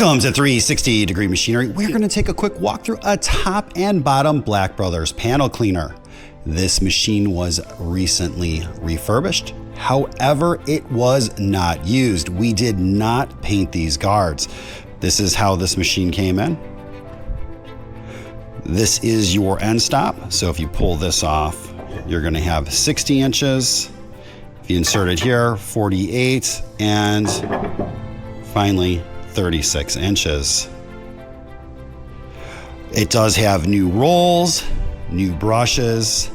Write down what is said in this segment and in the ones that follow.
Welcome to 360 Degree Machinery. We're going to take a quick walk through a top and bottom Black Brothers panel cleaner. This machine was recently refurbished. However, it was not used. We did not paint these guards. This is how this machine came in. This is your end stop. So if you pull this off, you're going to have 60 inches. If you insert it here, 48, and finally 36 inches. It does have new rolls, new brushes,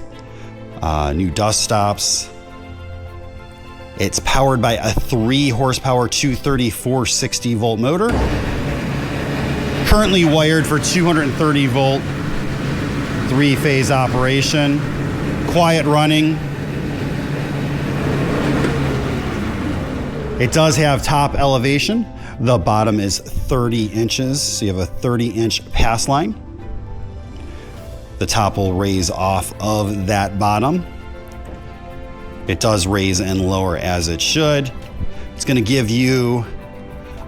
new dust stops. It's powered by a 3 horsepower 230 460 volt motor. Currently wired for 230 volt, 3-phase operation, quiet running. It does have top elevation. The bottom is 30 inches, so you have a 30-inch pass line. The top will raise off of that bottom. It does raise and lower as it should. It's going to give you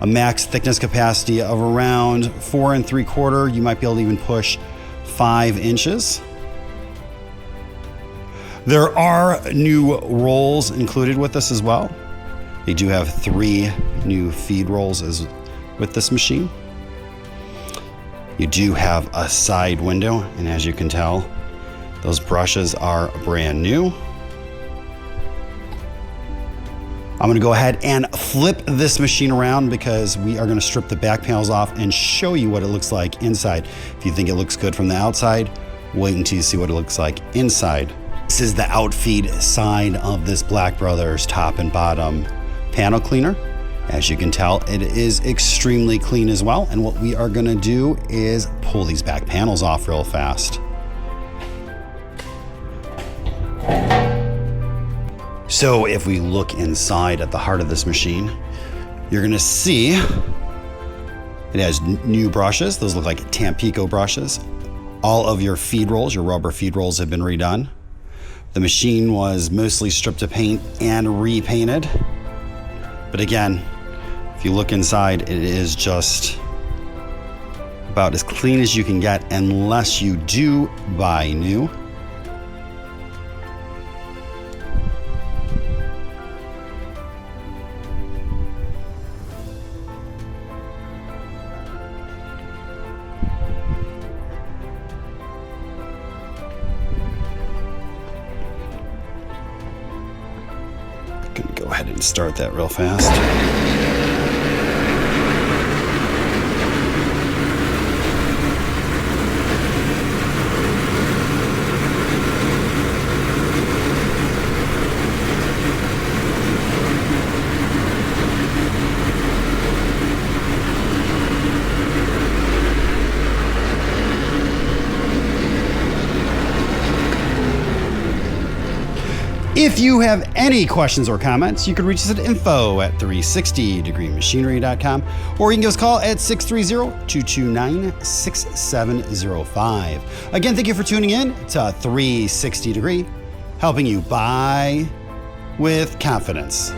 a max thickness capacity of around 4 3/4. You might be able to even push 5 inches. There are new rolls included with this as well. They do have 3 new feed rolls with this machine. You do have a side window, and as you can tell, those brushes are brand new. I'm gonna go ahead and flip this machine around because we are gonna strip the back panels off and show you what it looks like inside. If you think it looks good from the outside, wait until you see what it looks like inside. This is the outfeed side of this Black Brothers top and bottom panel cleaner. As you can tell, it is extremely clean as well. And what we are gonna do is pull these back panels off real fast. So if we look inside at the heart of this machine, you're gonna see it has new brushes. Those look like Tampico brushes. All of your feed rolls, your rubber feed rolls, have been redone. The machine was mostly stripped of paint and repainted. But again, if you look inside, it is just about as clean as you can get unless you do buy new. Gonna go ahead and start that real fast. If you have any questions or comments, you can reach us at info@360degreemachinery.com, or you can give us a call at 630-229-6705. Again, thank you for tuning in to 360 Degree, helping you buy with confidence.